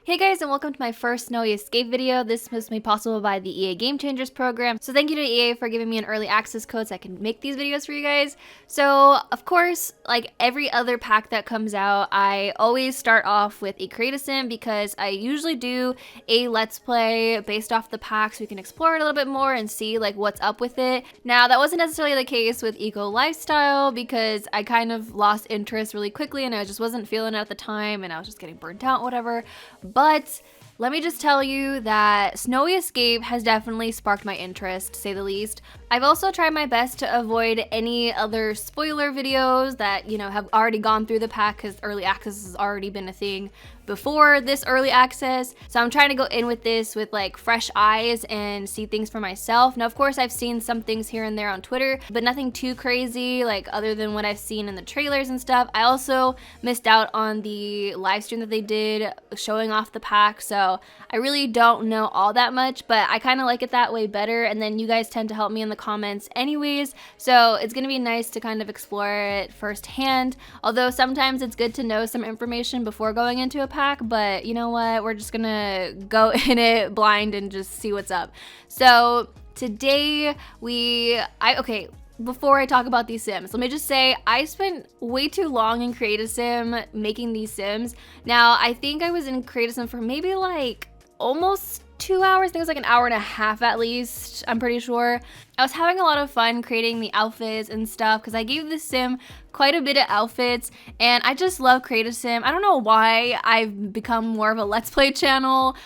Hey guys, and welcome to my first Snowy Escape video. This was made possible by the EA Game Changers program. So thank you to EA for giving me an early access code so I can make these videos for you guys. So of course, like every other pack that comes out, I always start off with a create a sim because I usually do a let's play based off the pack so we can explore it a little bit more and see like what's up with it. Now that wasn't necessarily the case with Eco Lifestyle because I kind of lost interest really quickly and I just wasn't feeling it at the time and I was just getting burnt out, whatever. But let me just tell you that Snowy Escape has definitely sparked my interest, to say the least. I've also tried my best to avoid any other spoiler videos that, you know, have already gone through the pack because early access has already been a thing before this early access. So I'm trying to go in with this with like fresh eyes and see things for myself. Now, of course, I've seen some things here and there on Twitter, but nothing too crazy, like other than what I've seen in the trailers and stuff. I also missed out on the live stream that they did showing off the pack, so I really don't know all that much, but I kind of like it that way better, and then you guys tend to help me in the comments anyways, so it's gonna be nice to kind of explore it firsthand, although sometimes it's good to know some information before going into a pack, but you know what, we're just gonna go in it blind and just see what's up. So today okay, before I talk about these sims, let me just say I spent way too long in Create a Sim making these sims. Now, I think I was in Create a Sim for maybe like almost 2 hours. I think it was like an hour and a half at least, I'm pretty sure. I was having a lot of fun creating the outfits and stuff because I gave this sim quite a bit of outfits and I just love Create a Sim. I don't know why I've become more of a Let's Play channel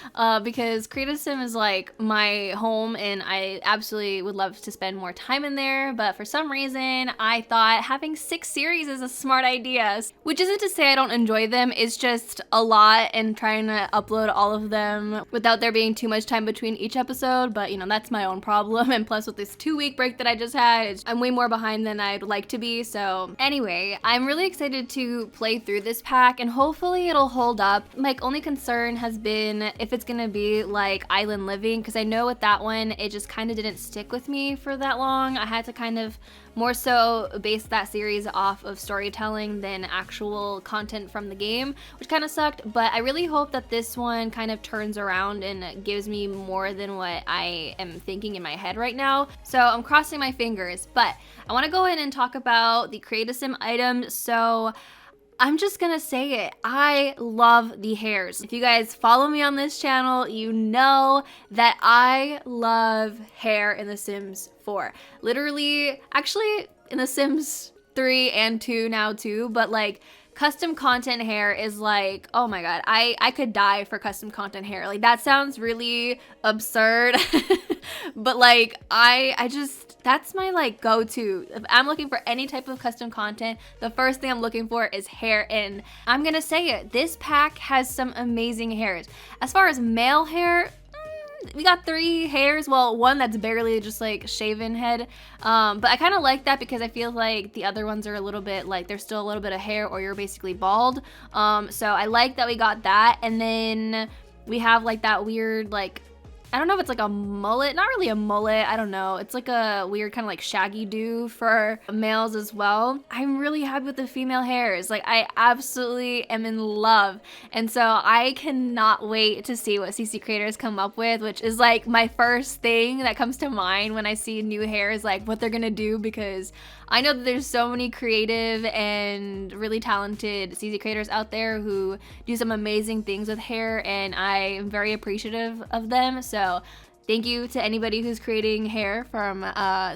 because Create a Sim is like my home and I absolutely would love to spend more time in there, but for some reason I thought having 6 series is a smart idea, which isn't to say I don't enjoy them, it's just a lot and trying to upload all of them without there being too much time between each episode, but you know, that's my own problem, and plus with this 2-week break that I just had, I'm way more behind than I'd like to be. So anyway, I'm really excited to play through this pack and hopefully it'll hold up. My only concern has been if it's gonna be like island living, because I know with that one it just kind of didn't stick with me for that long. I had to kind of more so base that series off of storytelling than actual content from the game, which kind of sucked, but I really hope that this one kind of turns around and gives me more than what I am thinking in my head right now. So I'm crossing my fingers, but I want to go in and talk about the Create a Sim items. So I'm just gonna say it, I love the hairs. If you guys follow me on this channel, you know that I love hair in The Sims 4. Literally, actually in The Sims 3 and 2 now too, but like custom content hair is like, oh my god, I could die for custom content hair. Like that sounds really absurd, but like I just, that's my like go-to. If I'm looking for any type of custom content, the first thing I'm looking for is hair, and I'm gonna say it, this pack has some amazing hairs. As far as male hair, we got 3 hairs, well, one that's barely just like shaven head, but I kind of like that because I feel like the other ones are a little bit like there's still a little bit of hair or you're basically bald, so I like that we got that. And then we have like that weird, like, I don't know if it's like a mullet, not really a mullet, I don't know. It's like a weird kind of like shaggy do for males as well. I'm really happy with the female hairs. Like I absolutely am in love. And so I cannot wait to see what CC creators come up with, which is like my first thing that comes to mind when I see new hairs, like what they're gonna do, because I know that there's so many creative and really talented CC creators out there who do some amazing things with hair, and I am very appreciative of them. So thank you to anybody who's creating hair from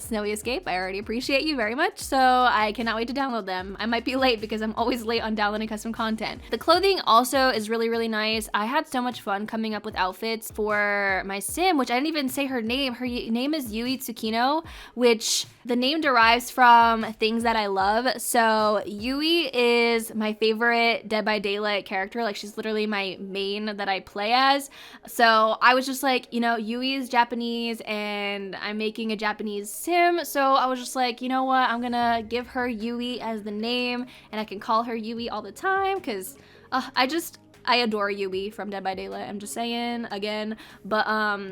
Snowy Escape. I already appreciate you very much, so I cannot wait to download them. I might be late because I'm always late on downloading custom content. The clothing also is really, really nice. I had so much fun coming up with outfits for my sim, which I didn't even say her name. Her name is Tsukino, which the name derives from things that I love. So Yui is my favorite Dead by Daylight character. Like she's literally my main that I play as. So I was just like, you know, Yui is Japanese and I'm making a Japanese sim, so I was just like, you know what, I'm gonna give her Yui as the name and I can call her Yui all the time because I adore Yui from Dead by Daylight, I'm just saying again. But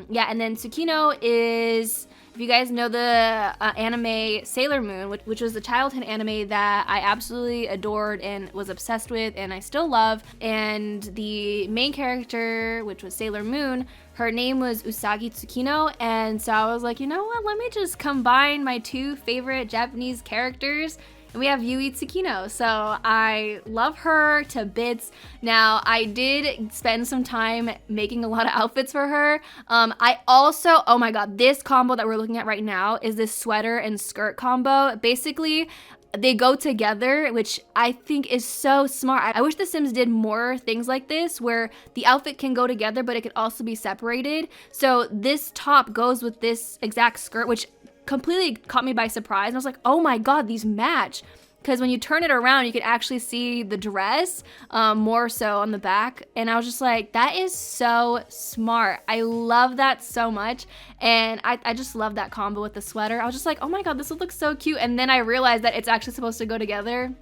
yeah, and then Tsukino is If you guys know the anime Sailor Moon, which was the childhood anime that I absolutely adored and was obsessed with and I still love, and the main character, which was Sailor Moon, her name was Usagi Tsukino, and so I was like, you know what, let me just combine my two favorite Japanese characters, and we have Yui Tsukino. So I love her to bits. Now, I did spend some time making a lot of outfits for her. I also, oh my god, this combo that we're looking at right now is this sweater and skirt combo. Basically, they go together, which I think is so smart. I wish The Sims did more things like this where the outfit can go together, but it could also be separated. So this top goes with this exact skirt, which completely caught me by surprise. And I was like, oh my god, these match. Because when you turn it around, you can actually see the dress more so on the back. And I was just like, that is so smart. I love that so much. And I just love that combo with the sweater. I was just like, oh my god, this would look so cute. And then I realized that it's actually supposed to go together.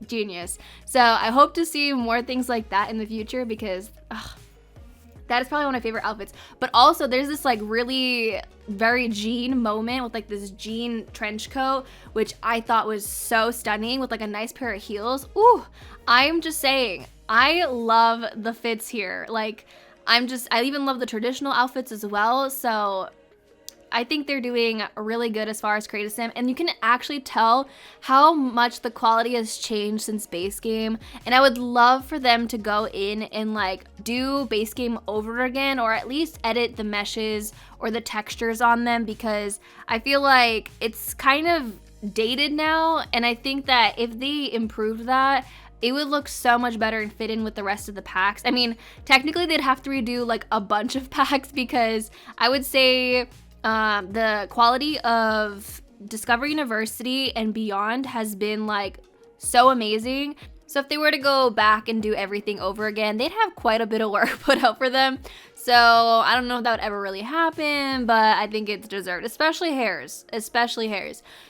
Genius. So I hope to see more things like that in the future because that is probably one of my favorite outfits. But also there's this like really very jean moment with like this jean trench coat, which I thought was so stunning with like a nice pair of heels. Ooh, I'm just saying, I love the fits here. Like I even love the traditional outfits as well. So I think they're doing really good as far as Create a Sim, and you can actually tell how much the quality has changed since base game. And I would love for them to go in and like do base game over again, or at least edit the meshes or the textures on them, because I feel like it's kind of dated now. And I think that if they improved that, it would look so much better and fit in with the rest of the packs. I mean, technically they'd have to redo like a bunch of packs, because I would say the quality of Discover University and beyond has been like so amazing. So if they were to go back and do everything over again, they'd have quite a bit of work put out for them. So I don't know if that would ever really happen, but I think it's deserved, especially hairs.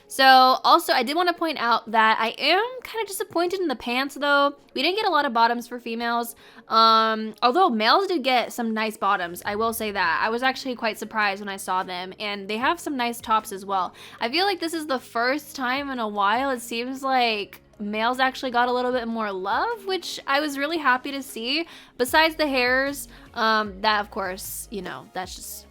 So also I did want to point out that I am kind of disappointed in the pants though. We didn't get a lot of bottoms for females, although males did get some nice bottoms. I will say that. I was actually quite surprised when I saw them, and they have some nice tops as well. I feel like this is the first time in a while it seems like males actually got a little bit more love, which I was really happy to see. Besides the hairs, that of course, you know, that's just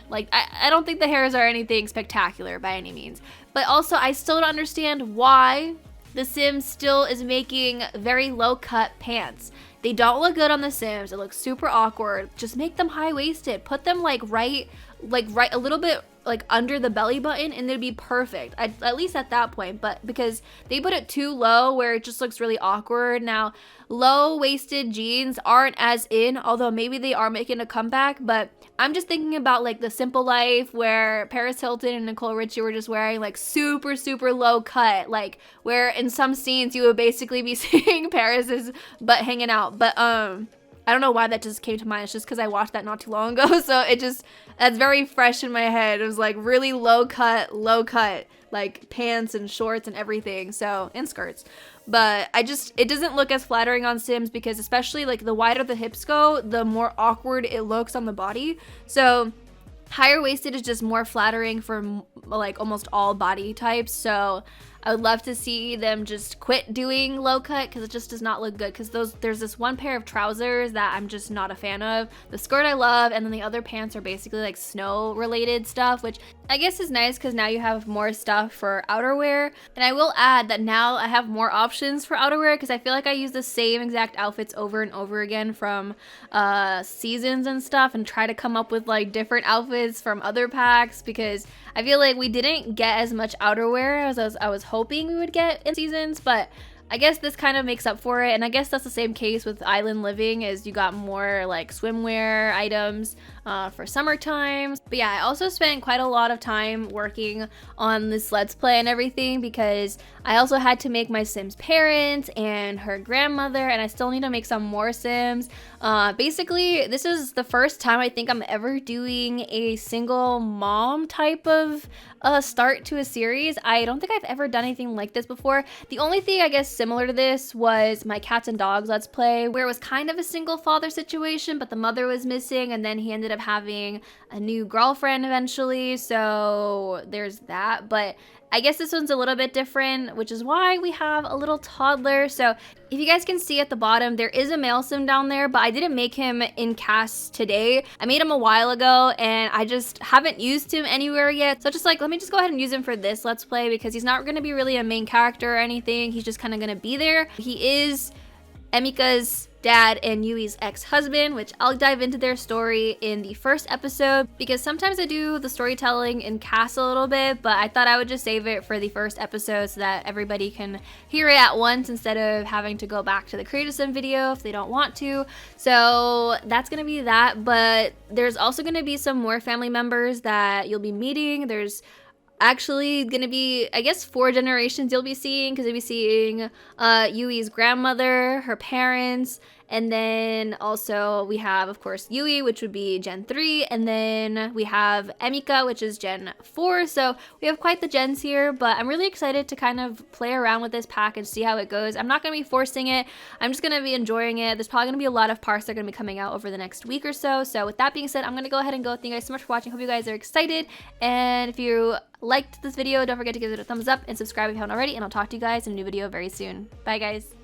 like I don't think the hairs are anything spectacular by any means. But also I still don't understand why The Sims still is making very low cut pants. They don't look good on The Sims. It looks super awkward. Just make them high-waisted. Put them like right a little bit like under the belly button, and they'd be perfect, at least at that point. But because they put it too low where it just looks really awkward. Now, low-waisted jeans aren't as in, although maybe they are making a comeback, but I'm just thinking about like The Simple Life, where Paris Hilton and Nicole Richie were just wearing like super low cut, like where in some scenes you would basically be seeing Paris's butt hanging out. But I don't know why that just came to mind. It's just because I watched that not too long ago. So that's very fresh in my head. It was like really low cut, like pants and shorts and everything. So, and skirts. But it doesn't look as flattering on Sims, because especially like the wider the hips go, the more awkward it looks on the body. So higher waisted is just more flattering for like almost all body types. So I would love to see them just quit doing low cut, because it just does not look good. Because there's this one pair of trousers that I'm just not a fan of. The skirt I love, and then the other pants are basically like snow related stuff, which I guess is nice because now you have more stuff for outerwear. And I will add that now I have more options for outerwear, because I feel like I use the same exact outfits over and over again from seasons and stuff, and try to come up with like different outfits from other packs, because I feel like we didn't get as much outerwear as I was hoping we would get in seasons, but I guess this kind of makes up for it. And I guess that's the same case with Island Living, as you got more like swimwear items for summer times. But yeah, I also spent quite a lot of time working on this Let's Play and everything, because I also had to make my Sims parents and her grandmother, and I still need to make some more Sims. Basically, this is the first time I think I'm ever doing a single mom type of start to a series. I don't think I've ever done anything like this before. The only thing I guess similar to this was my cats and dogs Let's Play, where it was kind of a single father situation, but the mother was missing, and then he ended up having a new girlfriend eventually, so there's that. But I guess this one's a little bit different, which is why we have a little toddler. So if you guys can see at the bottom, there is a male sim down there, but I didn't make him in CAS today. I made him a while ago, and I just haven't used him anywhere yet. So just like, let me just go ahead and use him for this Let's Play, because he's not gonna be really a main character or anything. He's just kind of gonna be there. He is Emika's dad and Yui's ex-husband, which I'll dive into their story in the first episode, because sometimes I do the storytelling in CAS a little bit, but I thought I would just save it for the first episode so that everybody can hear it at once instead of having to go back to the Creative Sim video if they don't want to. So that's gonna be that, but there's also gonna be some more family members that you'll be meeting. There's actually gonna be, I guess, 4 generations you'll be seeing, because you'll be seeing Yui's grandmother, her parents, and then also we have, of course, Yui, which would be Gen 3, and then we have Emika, which is Gen 4. So we have quite the gens here, but I'm really excited to kind of play around with this pack and see how it goes. I'm not gonna be forcing it. I'm just gonna be enjoying it. There's probably gonna be a lot of parts that are gonna be coming out over the next week or so. So with that being said, I'm gonna go ahead and go. Thank you guys so much for watching. Hope you guys are excited. And if you liked this video, don't forget to give it a thumbs up and subscribe if you haven't already, and I'll talk to you guys in a new video very soon. Bye guys.